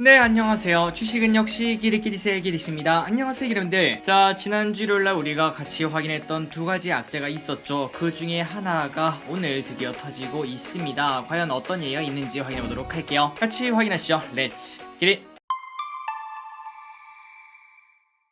네, 안녕하세요. 주식은 역시 기리기리세 기리십니다. 안녕하세요, 여러분들. 자, 지난주 일요일날 우리가 같이 확인했던 두 가지 악재가 있었죠. 그 중에 하나가 오늘 드디어 터지고 있습니다. 과연 어떤 얘기가 있는지 확인해 보도록 할게요. 같이 확인하시죠. 렛츠 기릿!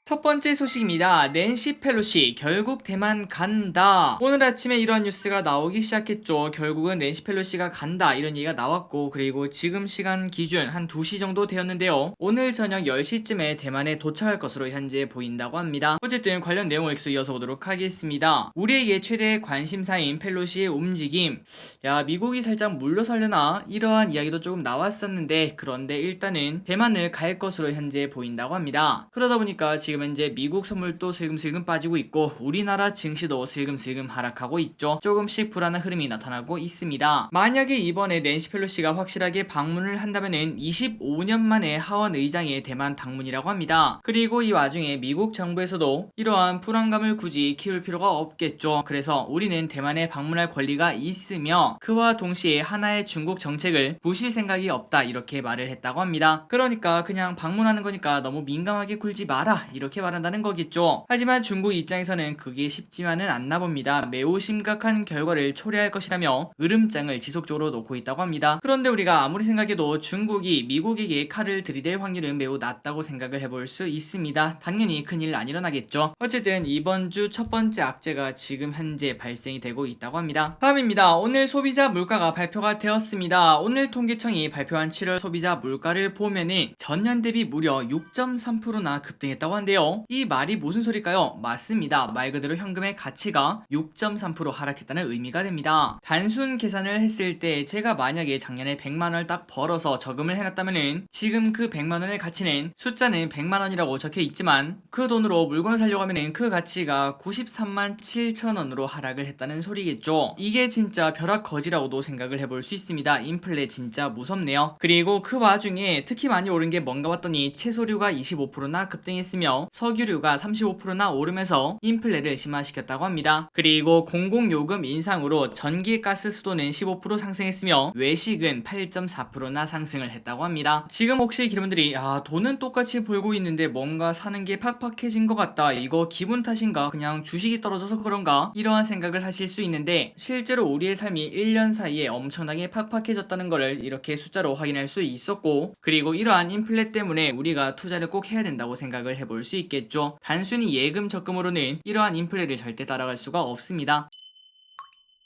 첫 번째 소식입니다. 낸시 펠로시 결국 대만 간다. 오늘 아침에 이런 뉴스가 나오기 시작했죠. 결국은 낸시 펠로시가 간다 이런 얘기가 나왔고, 그리고 지금 시간 기준 한 2시 정도 되었는데요. 오늘 저녁 10시쯤에 대만에 도착할 것으로 현재 보인다고 합니다. 어쨌든 관련 내용을 계속 이어서 보도록 하겠습니다. 우리에게 최대 관심사인 펠로시의 움직임, 야, 미국이 살짝 물러설려나 이러한 이야기도 조금 나왔었는데, 그런데 일단은 대만을 갈 것으로 현재 보인다고 합니다. 그러다 보니까 지금 현재 미국 선물도 슬금슬금 빠지고 있고 우리나라 증시도 슬금슬금 하락하고 있죠. 조금씩 불안한 흐름이 나타나고 있습니다. 만약에 이번에 낸시 펠로시가 확실하게 방문을 한다면은 25년 만에 하원 의장의 대만 방문이라고 합니다. 그리고 이 와중에 미국 정부에서도 이러한 불안감을 굳이 키울 필요가 없겠죠. 그래서 우리는 대만에 방문할 권리가 있으며 그와 동시에 하나의 중국 정책을 부실 생각이 없다 이렇게 말을 했다고 합니다. 그러니까 그냥 방문하는 거니까 너무 민감하게 굴지 마라 이렇게 말한다는 거겠죠. 하지만 중국 입장에서는 그게 쉽지만은 않나 봅니다. 매우 심각한 결과를 초래할 것이라며 으름장을 지속적으로 놓고 있다고 합니다. 그런데 우리가 아무리 생각해도 중국이 미국에게 칼을 들이댈 확률은 매우 낮다고 생각을 해볼 수 있습니다. 당연히 큰일 안 일어나겠죠. 어쨌든 이번 주 첫 번째 악재가 지금 현재 발생이 되고 있다고 합니다. 다음입니다. 오늘 소비자 물가가 발표가 되었습니다. 오늘 통계청이 발표한 7월 소비자 물가를 보면은 전년 대비 무려 6.3%나 급등했다고 한데요. 이 말이 무슨 소리일까요? 맞습니다. 말 그대로 현금의 가치가 6.3% 하락했다는 의미가 됩니다. 단순 계산을 했을 때 제가 만약에 작년에 100만원을 딱 벌어서 저금을 해놨다면은 지금 그 100만원의 가치는 숫자는 100만원이라고 적혀 있지만 그 돈으로 물건을 사려고 하면은 그 가치가 93만 7천원으로 하락을 했다는 소리겠죠. 이게 진짜 벼락거지라고도 생각을 해볼 수 있습니다. 인플레 진짜 무섭네요. 그리고 그 와중에 특히 많이 오른 게 뭔가 봤더니 채소류가 25%나 급등했으며 석유류가 35%나 오르면서 인플레를 심화시켰다고 합니다. 그리고 공공요금 인상으로 전기, 가스, 수도는 15% 상승했으며 외식은 8.4%나 상승을 했다고 합니다. 지금 혹시 여러분들이 돈은 똑같이 벌고 있는데 뭔가 사는 게 팍팍해진 것 같다, 이거 기분 탓인가, 그냥 주식이 떨어져서 그런가, 이러한 생각을 하실 수 있는데 실제로 우리의 삶이 1년 사이에 엄청나게 팍팍해졌다는 것을 이렇게 숫자로 확인할 수 있었고, 그리고 이러한 인플레 때문에 우리가 투자를 꼭 해야 된다고 생각을 해볼 수 있겠죠. 단순히 예금 적금으로는 이러한 인플레를 절대 따라갈 수가 없습니다.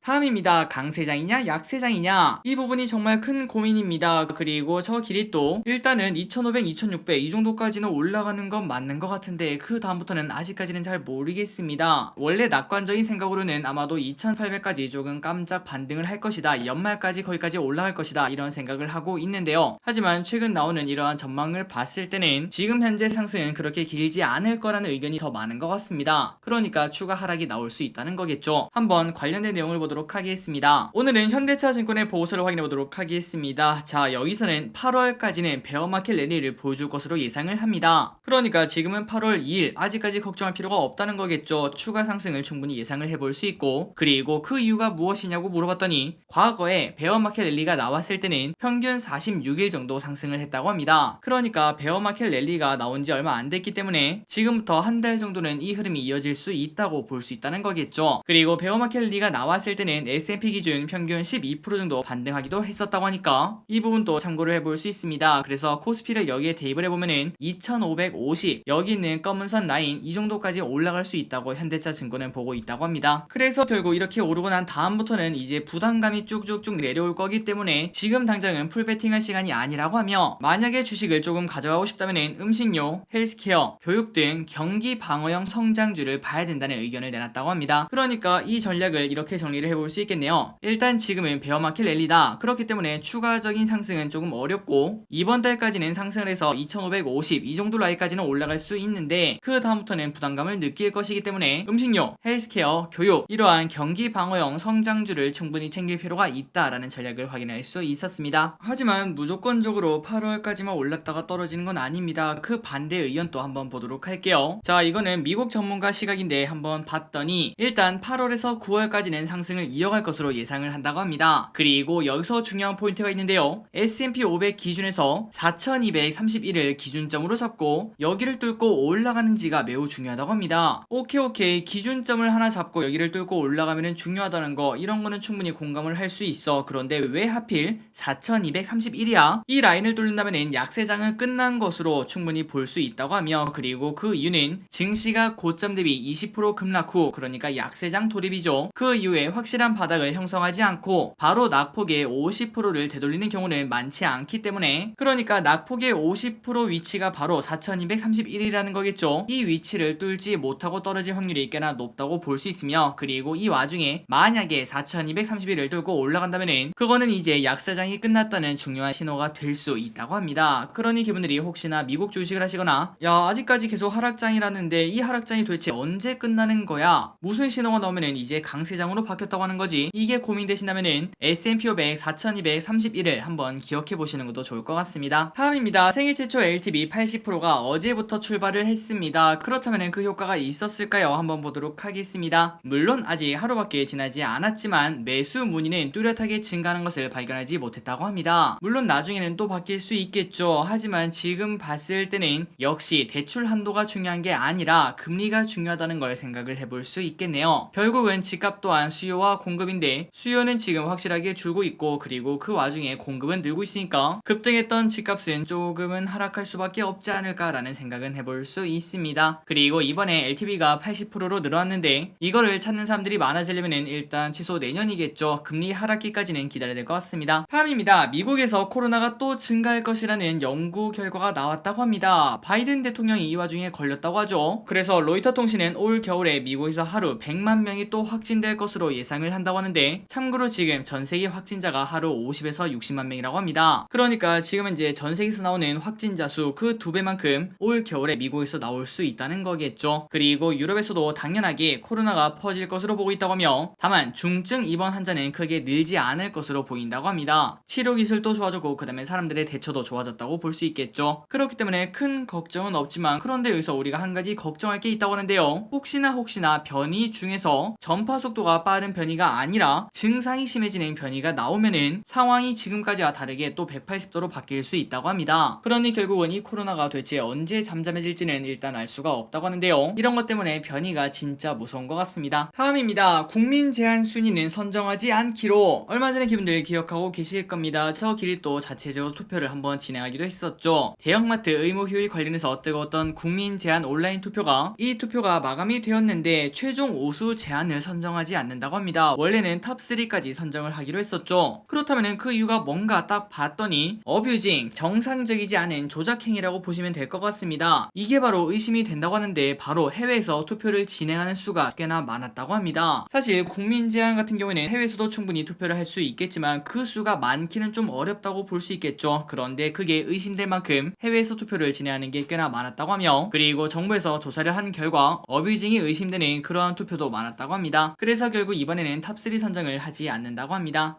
다음입니다. 강세장이냐 약세장이냐, 이 부분이 정말 큰 고민입니다. 그리고 저 길이 또 일단은 2500, 2600 이 정도까지는 올라가는 건 맞는 것 같은데 그 다음부터는 아직까지는 잘 모르겠습니다. 원래 낙관적인 생각으로는 아마도 2800까지 조금 깜짝 반등을 할 것이다, 연말까지 거기까지 올라갈 것이다 이런 생각을 하고 있는데요. 하지만 최근 나오는 이러한 전망을 봤을 때는 지금 현재 상승은 그렇게 길지 않을 거라는 의견이 더 많은 것 같습니다. 그러니까 추가 하락이 나올 수 있다는 거겠죠. 한번 관련된 내용을 보도록 하겠습니다. 오늘은 현대차증권의 보고서를 확인해 보도록 하겠습니다. 자, 여기서는 8월까지는 베어마켓 랠리를 보여줄 것으로 예상을 합니다. 그러니까 지금은 8월 2일, 아직까지 걱정할 필요가 없다는 거겠죠. 추가 상승을 충분히 예상을 해볼 수 있고, 그리고 그 이유가 무엇이냐고 물어봤더니 과거에 베어마켓 랠리가 나왔을 때는 평균 46일 정도 상승을 했다고 합니다. 그러니까 베어마켓 랠리가 나온 지 얼마 안 됐기 때문에 지금부터 한 달 정도는 이 흐름이 이어질 수 있다고 볼 수 있다는 거겠죠. 그리고 베어마켓 랠리가 나왔을 때는 S&P 기준 평균 12% 정도 반등하기도 했었다고 하니까 이 부분도 참고를 해볼 수 있습니다. 그래서 코스피를 여기에 대입을 해보면은 2550, 여기 있는 검은 선 라인 이 정도까지 올라갈 수 있다고 현대차 증권은 보고 있다고 합니다. 그래서 결국 이렇게 오르고 난 다음부터는 이제 부담감이 쭉쭉쭉 내려올 거기 때문에 지금 당장은 풀베팅할 시간이 아니라고 하며, 만약에 주식을 조금 가져가고 싶다면은 음식료, 헬스케어, 교육 등 경기 방어형 성장주를 봐야 된다는 의견을 내놨다고 합니다. 그러니까 이 전략을 이렇게 정리를 해볼 수 있겠네요. 일단 지금은 베어마켓 랠리다. 그렇기 때문에 추가적인 상승은 조금 어렵고 이번 달까지는 상승을 해서 2550 이 정도 라인까지는 올라갈 수 있는데 그 다음부터는 부담감을 느낄 것이기 때문에 음식료, 헬스케어, 교육 이러한 경기 방어형 성장주를 충분히 챙길 필요가 있다라는 전략을 확인할 수 있었습니다. 하지만 무조건적으로 8월까지만 올랐다가 떨어지는 건 아닙니다. 그 반대 의견도 한번 보도록 할게요. 자, 이거는 미국 전문가 시각인데 한번 봤더니 일단 8월에서 9월까지는 상승을 상승을 이어갈 것으로 예상을 한다고 합니다. 그리고 여기서 중요한 포인트가 있는데요. S&P 500 기준에서 4231을 기준점으로 잡고 여기를 뚫고 올라가는지가 매우 중요하다고 합니다. 오케이 기준점을 하나 잡고 여기를 뚫고 올라가면 중요하다는 거, 이런 거는 충분히 공감을 할 수 있어. 그런데 왜 하필 4231이야? 이 라인을 뚫는다면 약세장은 끝난 것으로 충분히 볼 수 있다고 하며, 그리고 그 이유는 증시가 고점 대비 20% 급락 후, 그러니까 약세장 돌입이죠. 그 이후에 확실한 바닥을 형성하지 않고 바로 낙폭의 50%를 되돌리는 경우는 많지 않기 때문에, 그러니까 낙폭의 50% 위치가 바로 4231이라는 거겠죠. 이 위치를 뚫지 못하고 떨어질 확률이 꽤나 높다고 볼 수 있으며, 그리고 이 와중에 만약에 4231을 뚫고 올라간다면은 그거는 이제 약세장이 끝났다는 중요한 신호가 될 수 있다고 합니다. 그러니 기분들이 혹시나 미국 주식을 하시거나 야 아직까지 계속 하락장이라는데 이 하락장이 도대체 언제 끝나는 거야? 무슨 신호가 나오면은 이제 강세장으로 바뀌었다고 하는 거지? 이게 고민되신다면은 S&P 500 4231을 한번 기억해 보시는 것도 좋을 것 같습니다. 다음입니다. 생애 최초 LTV 80%가 어제부터 출발을 했습니다. 그렇다면은 그 효과가 있었을까요? 한번 보도록 하겠습니다. 물론 아직 하루밖에 지나지 않았지만 매수 문의는 뚜렷하게 증가하는 것을 발견하지 못했다고 합니다. 물론 나중에는 또 바뀔 수 있겠죠. 하지만 지금 봤을 때는 역시 대출 한도가 중요한 게 아니라 금리가 중요하다는 걸 생각을 해볼 수 있겠네요. 결국은 집값 또한 수요와 공급인데, 수요는 지금 확실하게 줄고 있고, 그리고 그 와중에 공급은 늘고 있으니까 급등했던 집값은 조금은 하락할 수밖에 없지 않을까라는 생각은 해볼 수 있습니다. 그리고 이번에 LTV가 80%로 늘어났는데 이거를 찾는 사람들이 많아지려면 일단 최소 내년이겠죠. 금리 하락기까지는 기다려야 될 것 같습니다. 다음입니다. 미국에서 코로나가 또 증가할 것이라는 연구 결과가 나왔다고 합니다. 바이든 대통령이 이 와중에 걸렸다고 하죠. 그래서 로이터 통신은 올 겨울에 미국에서 하루 100만 명이 또 확진될 것으로 예상을 한다고 하는데, 참고로 지금 전세계 확진자가 하루 50에서 60만 명이라고 합니다. 그러니까 지금은 이제 전세계에서 나오는 확진자 수 그 2배만큼 올 겨울에 미국에서 나올 수 있다는 거겠죠. 그리고 유럽에서도 당연하게 코로나가 퍼질 것으로 보고 있다고 하며, 다만 중증 입원 환자는 크게 늘지 않을 것으로 보인다고 합니다. 치료 기술도 좋아졌고 그 다음에 사람들의 대처도 좋아졌다고 볼 수 있겠죠. 그렇기 때문에 큰 걱정은 없지만, 그런데 여기서 우리가 한 가지 걱정할 게 있다고 하는데요. 혹시나 변이 중에서 전파 속도가 빠른 변이가 아니라 증상이 심해지는 변이가 나오면은 상황이 지금까지와 다르게 또 180도로 바뀔 수 있다고 합니다. 그러니 결국은 이 코로나가 도대체 언제 잠잠해질지는 일단 알 수가 없다고 하는데요. 이런 것 때문에 변이가 진짜 무서운 것 같습니다. 다음입니다. 국민 제한 순위는 선정하지 않기로, 얼마 전에 기분들 기억하고 계실 겁니다. 저 길이 또 자체적으로 투표를 한번 진행하기도 했었죠. 대형마트 의무 휴일 관련해서 뜨거웠던 국민 제한 온라인 투표가, 이 투표가 마감이 되었는데 최종 우수 제한을 선정하지 않는다고 합니다. 원래는 탑3까지 선정을 하기로 했었죠. 그렇다면 그 이유가 뭔가 딱 봤더니 어뷰징, 정상적이지 않은 조작행위라고 보시면 될 것 같습니다. 이게 바로 의심이 된다고 하는데, 바로 해외에서 투표를 진행하는 수가 꽤나 많았다고 합니다. 사실 국민 제한 같은 경우에는 해외에서도 충분히 투표를 할 수 있겠지만 그 수가 많기는 좀 어렵다고 볼 수 있겠죠. 그런데 그게 의심될 만큼 해외에서 투표를 진행하는 게 꽤나 많았다고 하며, 그리고 정부에서 조사를 한 결과 어뷰징이 의심되는 그러한 투표도 많았다고 합니다. 그래서 결국 이번에는 탑3 선정을 하지 않는다고 합니다.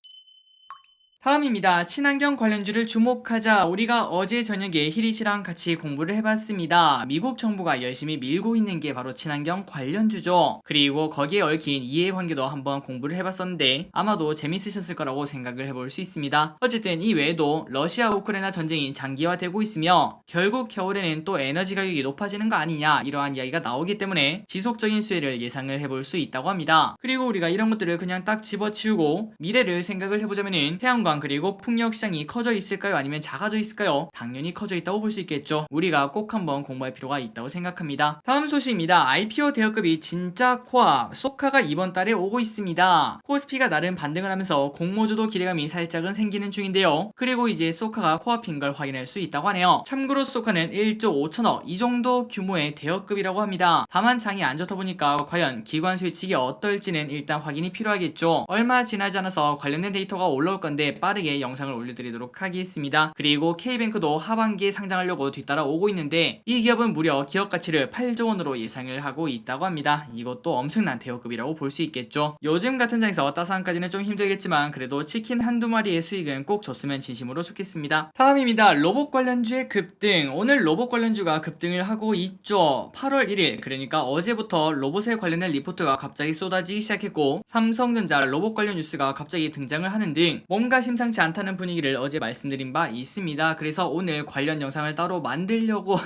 다음입니다. 친환경 관련주를 주목하자. 우리가 어제 저녁에 희리 씨랑 같이 공부를 해봤습니다. 미국 정부가 열심히 밀고 있는 게 바로 친환경 관련주죠. 그리고 거기에 얽힌 이해관계도 한번 공부를 해봤었는데 아마도 재밌으셨을 거라고 생각을 해볼 수 있습니다. 어쨌든 이 외에도 러시아 우크라이나 전쟁이 장기화되고 있으며 결국 겨울에는 또 에너지 가격이 높아지는 거 아니냐, 이러한 이야기가 나오기 때문에 지속적인 수혜를 예상을 해볼 수 있다고 합니다. 그리고 우리가 이런 것들을 그냥 딱 집어치우고 미래를 생각을 해보자면은 태양광 그리고 풍력 시장이 커져 있을까요? 아니면 작아져 있을까요? 당연히 커져 있다고 볼 수 있겠죠. 우리가 꼭 한번 공부할 필요가 있다고 생각합니다. 다음 소식입니다. IPO 대여급이 진짜 코앞. 소카가 이번 달에 오고 있습니다. 코스피가 나름 반등을 하면서 공모주도 기대감이 살짝은 생기는 중인데요. 그리고 이제 소카가 코앞인 걸 확인할 수 있다고 하네요. 참고로 소카는 1조 5천억 이 정도 규모의 대여급이라고 합니다. 다만 장이 안 좋다 보니까 과연 기관 수익이 어떨지는 일단 확인이 필요하겠죠. 얼마 지나지 않아서 관련된 데이터가 올라올 건데 후에 빠르게 영상을 올려드리도록 하겠습니다. 그리고 K뱅크도 하반기에 상장하려고 뒤따라오고 있는데 이 기업은 무려 기업 가치를 8조 원으로 예상을 하고 있다고 합니다. 이것도 엄청난 대우급이라고 볼 수 있겠죠. 요즘 같은 장에서 따스함까지는 좀 힘들겠지만 그래도 치킨 한두 마리의 수익은 꼭 줬으면 진심으로 좋겠습니다. 다음입니다. 로봇 관련주의 급등. 오늘 로봇 관련주가 급등을 하고 있죠. 8월 1일 그러니까 어제부터 로봇에 관련된 리포트가 갑자기 쏟아지기 시작했고 삼성전자 로봇 관련 뉴스가 갑자기 등장을 하는 등 뭔가 심상치 않다는 분위기를 어제 말씀드린 바 있습니다. 그래서 오늘 관련 영상을 따로 만들려고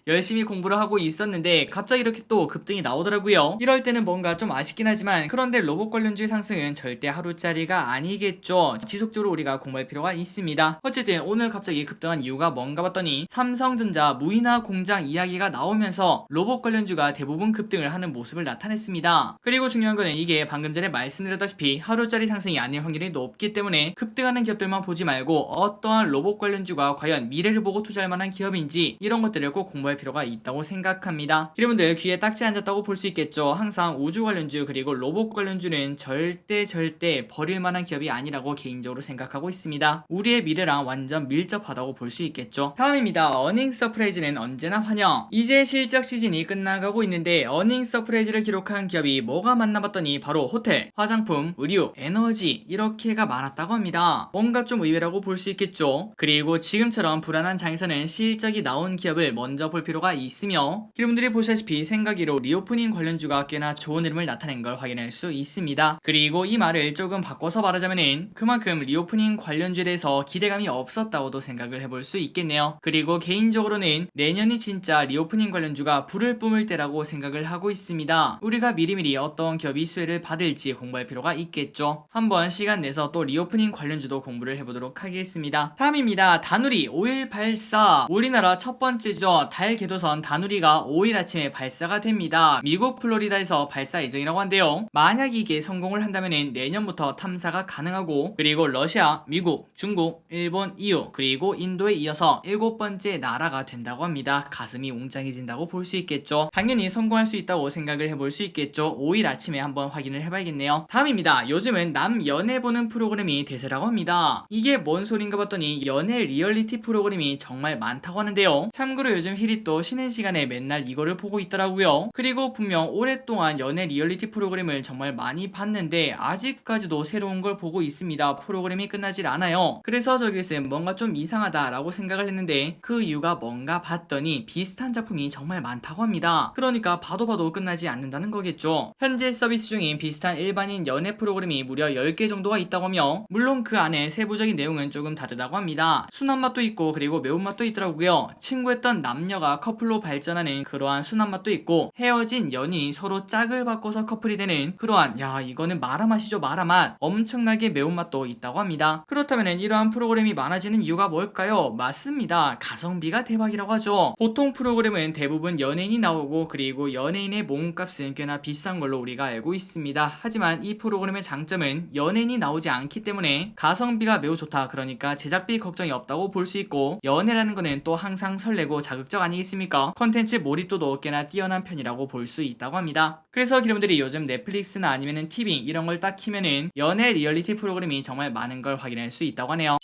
열심히 공부를 하고 있었는데 갑자기 이렇게 또 급등이 나오더라고요. 이럴 때는 뭔가 좀 아쉽긴 하지만 그런데 로봇 관련주의 상승은 절대 하루짜리가 아니겠죠. 지속적으로 우리가 공부할 필요가 있습니다. 어쨌든 오늘 갑자기 급등한 이유가 뭔가 봤더니 삼성전자 무인화 공장 이야기가 나오면서 로봇 관련주가 대부분 급등을 하는 모습을 나타냈습니다. 그리고 중요한 거는 이게 방금 전에 말씀드렸다시피 하루짜리 상승이 아닐 확률이 높기 때문에 급등하는 기업들만 보지 말고 어떠한 로봇 관련주가 과연 미래를 보고 투자할 만한 기업인지 이런 것들을 꼭 공부할 필요가 있다고 생각합니다. 여러분들 귀에 딱지 앉았다고 볼 수 있겠죠. 항상 우주 관련주 그리고 로봇 관련주는 절대 버릴 만한 기업이 아니라고 개인적으로 생각하고 있습니다. 우리의 미래랑 완전 밀접하다고 볼 수 있겠죠. 다음입니다. 어닝 서프라이즈는 언제나 환영. 이제 실적 시즌이 끝나가고 있는데 어닝 서프라이즈를 기록한 기업이 뭐가 많나 봤더니 바로 호텔, 화장품, 의류, 에너지 이렇게가 많았다고 합니다. 뭔가 좀 의외라고 볼 수 있겠죠. 그리고 지금처럼 불안한 장에서는 실적이 나온 기업을 먼저 볼 필요가 있으며 여러분들이 보시다시피 생각으로 리오프닝 관련주가 꽤나 좋은 흐름을 나타낸 걸 확인할 수 있습니다. 그리고 이 말을 조금 바꿔서 말하자면은 그만큼 리오프닝 관련주에 대해서 기대감이 없었다고도 생각을 해볼 수 있겠네요. 그리고 개인적으로는 내년이 진짜 리오프닝 관련주가 불을 뿜을 때라고 생각을 하고 있습니다. 우리가 미리미리 어떤 기업이 수혜를 받을지 공부할 필요가 있겠죠. 한번 시간 내서 또 리오프닝 관련주도 공부를 해보도록 하겠습니다. 다음입니다. 다누리 5일 발사. 우리나라 첫 번째죠. 달 궤도선 다누리가 5일 아침에 발사가 됩니다. 미국 플로리다에서 발사 예정이라고 한데요. 만약 이게 성공을 한다면 내년부터 탐사가 가능하고 그리고 러시아, 미국, 중국, 일본, EU 그리고 인도에 이어서 7번째 나라가 된다고 합니다. 가슴이 웅장해진다고 볼 수 있겠죠. 당연히 성공할 수 있다고 생각을 해볼 수 있겠죠. 5일 아침에 한번 확인을 해봐야겠네요. 다음입니다. 요즘은 남 연애 보는 프로그램이 대세라고 합니다. 이게 뭔 소린가 봤더니 연애 리얼리티 프로그램이 정말 많다고 하는데요. 참고로 요즘 힐이 또 쉬는 시간에 맨날 이거를 보고 있더라고요. 그리고 분명 오랫동안 연애 리얼리티 프로그램을 정말 많이 봤는데 아직까지도 새로운 걸 보고 있습니다. 프로그램이 끝나질 않아요. 그래서 저기서 뭔가 좀 이상하다라고 생각을 했는데 그 이유가 뭔가 봤더니 비슷한 작품이 정말 많다고 합니다. 그러니까 봐도 끝나지 않는다는 거겠죠. 현재 서비스 중인 비슷한 일반인 연애 프로그램이 무려 10개 정도가 있다고 하며 물론 그 안에 세부적인 내용은 조금 다르다고 합니다. 순한 맛도 있고 그리고 매운맛도 있더라고요. 친구였던 남녀가 커플로 발전하는 그러한 순한 맛도 있고 헤어진 연인이 서로 짝을 바꿔서 커플이 되는 그러한 이거는 마라맛이죠. 마라맛. 엄청나게 매운맛도 있다고 합니다. 그렇다면 이러한 프로그램이 많아지는 이유가 뭘까요? 맞습니다. 가성비가 대박이라고 하죠. 보통 프로그램은 대부분 연예인이 나오고 그리고 연예인의 몸값은 꽤나 비싼 걸로 우리가 알고 있습니다. 하지만 이 프로그램의 장점은 연예인이 나오지 않기 때문에 가성비가 매우 좋다. 그러니까 제작비 걱정이 없다고 볼 수 있고 연애라는 거는 또 항상 설레고 자극적 아니겠습니까? 컨텐츠 몰입도도 꽤나 뛰어난 편이라고 볼 수 있다고 합니다. 그래서 여러분들이 요즘 넷플릭스나 아니면은 티빙 이런 걸 딱 키면은 연애 리얼리티 프로그램이 정말 많은 걸 확인할 수 있다고 하네요.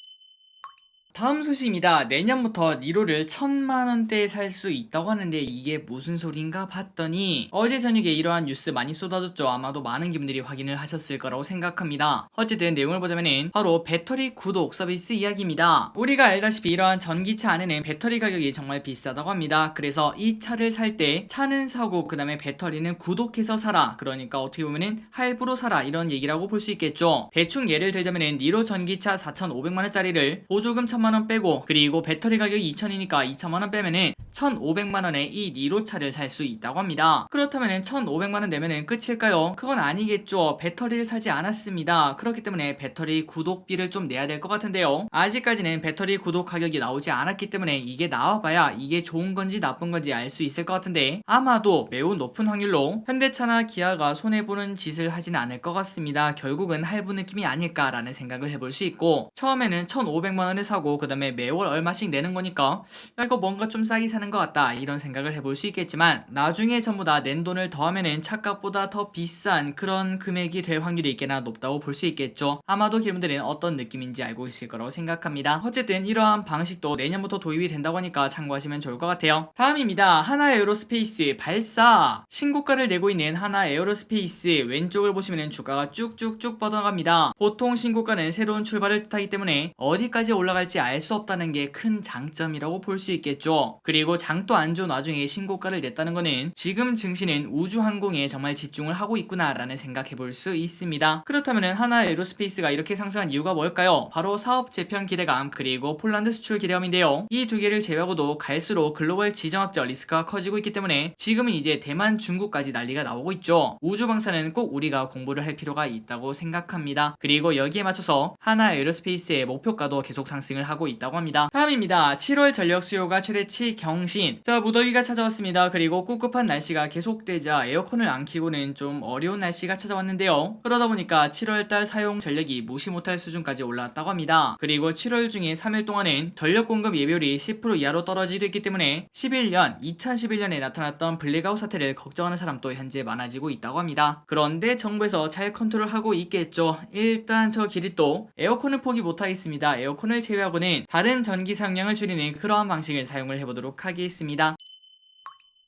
다음 소식입니다. 내년부터 니로를 1000만원대에 살 수 있다고 하는데 이게 무슨 소린가 봤더니 어제 저녁에 이러한 뉴스 많이 쏟아졌죠. 아마도 많은 분들이 확인을 하셨을 거라고 생각합니다. 어쨌든 내용을 보자면은 바로 배터리 구독 서비스 이야기입니다. 우리가 알다시피 이러한 전기차 안에는 배터리 가격이 정말 비싸다고 합니다. 그래서 이 차를 살 때 차는 사고 그 다음에 배터리는 구독해서 사라. 그러니까 어떻게 보면은 할부로 사라 이런 얘기라고 볼 수 있겠죠. 대충 예를 들자면은 니로 전기차 4,500만원짜리를 보조금 1000만원 빼고 그리고 배터리 가격이 2000이니까 2000만원 빼면은 1500만원에 이 니로차를 살 수 있다고 합니다. 그렇다면 1500만원 내면은 끝일까요? 그건 아니겠죠. 배터리를 사지 않았습니다. 그렇기 때문에 배터리 구독비를 좀 내야 될 것 같은데요. 아직까지는 배터리 구독 가격이 나오지 않았기 때문에 이게 나와봐야 이게 좋은 건지 나쁜 건지 알 수 있을 것 같은데 아마도 매우 높은 확률로 현대차나 기아가 손해보는 짓을 하지는 않을 것 같습니다. 결국은 할부 느낌이 아닐까라는 생각을 해볼 수 있고 처음에는 1500만원에 사고 그 다음에 매월 얼마씩 내는 거니까 이거 뭔가 좀 싸게 샀네 괜찮은 것 같다 이런 생각을 해볼 수 있겠지만 나중에 전부 다 낸 돈을 더하면은 착각보다 더 비싼 그런 금액이 될 확률이 꽤나 높다고 볼 수 있겠죠. 아마도 여러분들은 어떤 느낌인지 알고 있을 거라고 생각합니다. 어쨌든 이러한 방식도 내년부터 도입이 된다고 하니까 참고하시면 좋을 것 같아요. 다음입니다. 하나 에어로스페이스 발사. 신고가를 내고 있는 하나 에어로스페이스 왼쪽을 보시면 주가가 쭉쭉쭉 뻗어갑니다. 보통 신고가는 새로운 출발을 뜻하기 때문에 어디까지 올라갈지 알 수 없다는 게 큰 장점이라고 볼 수 있겠죠. 그리고 장도 안 좋은 와중에 신고가를 냈다는 거는 지금 증시는 우주항공에 정말 집중을 하고 있구나 라는 생각해 볼 수 있습니다. 그렇다면 하나 에어로스페이스가 이렇게 상승한 이유가 뭘까요? 바로 사업 재편 기대감 그리고 폴란드 수출 기대감인데요. 이 두 개를 제외하고도 갈수록 글로벌 지정학적 리스크가 커지고 있기 때문에 지금은 이제 대만, 중국까지 난리가 나오고 있죠. 우주 방사는 꼭 우리가 공부를 할 필요가 있다고 생각합니다. 그리고 여기에 맞춰서 하나 에어로스페이스의 목표가도 계속 상승을 하고 있다고 합니다. 다음입니다. 7월 전력 수요가 최대치 경신. 자, 무더위가 찾아왔습니다. 그리고 꿉꿉한 날씨가 계속되자 에어컨을 안 켜고는 좀 어려운 날씨가 찾아왔는데요. 그러다 보니까 7월달 사용 전력이 무시 못할 수준까지 올라왔다고 합니다. 그리고 7월 중에 3일 동안은 전력 공급 예비율이 10% 이하로 떨어지고 있기 때문에 2011년에 나타났던 블랙아웃 사태를 걱정하는 사람도 현재 많아지고 있다고 합니다. 그런데 정부에서 잘 컨트롤하고 있겠죠. 일단 저 길이 또 에어컨을 포기 못하겠습니다. 에어컨을 제외하고는 다른 전기 사용량을 줄이는 그러한 방식을 사용을 해보도록 하겠습니다.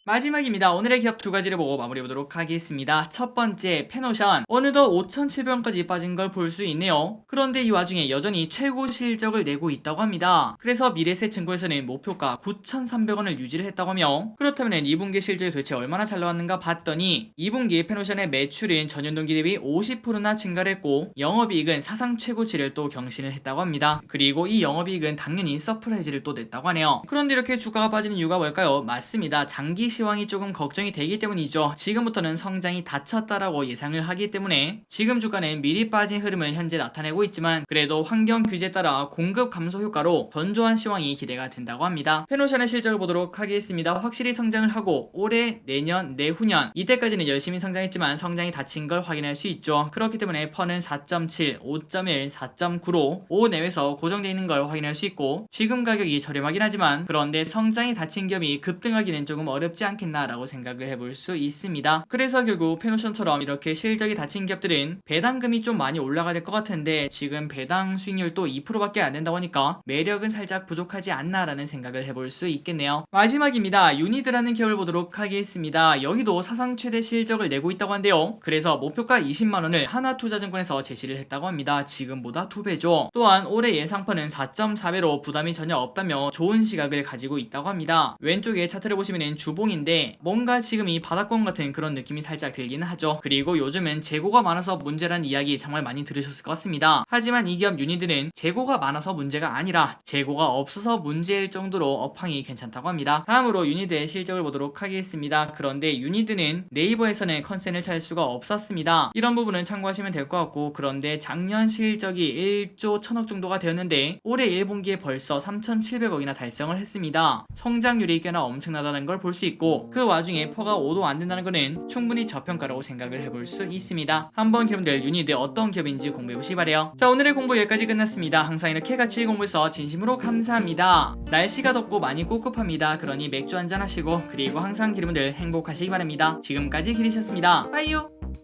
마지막입니다. 오늘의 기업 두 가지를 보고 마무리해보도록 하겠습니다. 첫 번째, 페노션. 어느덧 5,700원까지 빠진 걸 볼 수 있네요. 그런데 이 와중에 여전히 최고 실적을 내고 있다고 합니다. 그래서 미래세증권에서는 목표가 9,300원을 유지를 했다고 하며, 그렇다면 2분기 실적이 도대체 얼마나 잘 나왔는가 봤더니 2분기 페노션의 매출은 전년동기 대비 50%나 증가를 했고 영업이익은 사상 최고치를 또 경신을 했다고 합니다. 그리고 이 영업이익은 당연히 서프라이즈를 또 냈다고 하네요. 그런데 이렇게 주가가 빠지는 이유가 뭘까요? 맞습니다. 장기 시황이 조금 걱정이 되기 때문이죠. 지금부터는 성장이 닫혔다라고 예상을 하기 때문에 지금 주가는 미리 빠진 흐름을 현재 나타내고 있지만 그래도 환경 규제에 따라 공급 감소 효과로 건조한 시황이 기대가 된다고 합니다. 페노션의 실적을 보도록 하겠습니다. 확실히 성장을 하고 올해, 내년, 내후년 이때까지는 열심히 성장했지만 성장이 닫힌 걸 확인할 수 있죠. 그렇기 때문에 퍼는 4.7, 5.1, 4.9로 5 내외에서 고정되어 있는 걸 확인할 수 있고 지금 가격이 저렴하긴 하지만 그런데 성장이 닫힌 기업이 급등하기는 조금 어렵지 않겠나라고 생각을 해볼 수 있습니다. 그래서 결국 페노션처럼 이렇게 실적이 닫힌 기업들은 배당금이 좀 많이 올라가야 될 것 같은데 지금 배당 수익률도 2%밖에 안 된다고 하니까 매력은 살짝 부족하지 않나라는 생각을 해볼 수 있겠네요. 마지막입니다. 유니드라는 기업을 보도록 하겠습니다. 여기도 사상 최대 실적을 내고 있다고 한데요. 그래서 목표가 20만원을 하나투자증권에서 제시를 했다고 합니다. 지금보다 2배죠. 또한 올해 예상퍼는 4.4배로 부담이 전혀 없다며 좋은 시각을 가지고 있다고 합니다. 왼쪽에 차트를 보시면 주봉 인데 뭔가 지금 이 바닥권 같은 그런 느낌이 살짝 들기는 하죠. 그리고 요즘은 재고가 많아서 문제라는 이야기 정말 많이 들으셨을 것 같습니다. 하지만 이 기업 유니드는 재고가 많아서 문제가 아니라 재고가 없어서 문제일 정도로 업황이 괜찮다고 합니다. 다음으로 유니드의 실적을 보도록 하겠습니다. 그런데 유니드는 네이버에서는 컨센을 찾을 수가 없었습니다. 이런 부분은 참고하시면 될 것 같고 그런데 작년 실적이 1조 1000억 정도가 되었는데 올해 1분기에 벌써 3,700억이나 달성을 했습니다. 성장률이 꽤나 엄청나다는 걸 볼 수 있고 그 와중에 퍼가 5도 안 된다는 거는 충분히 저평가라고 생각을 해볼 수 있습니다. 한번 여러분들 유니드 어떤 기업인지 공부해보시기 바래요. 자, 오늘의 공부 여기까지 끝났습니다. 항상 이렇게 같이 공부해서 진심으로 감사합니다. 날씨가 덥고 많이 꿉꿉합니다. 그러니 맥주 한잔 하시고 그리고 항상 여러분들 행복하시기 바랍니다. 지금까지 기리셨습니다. 빠이요.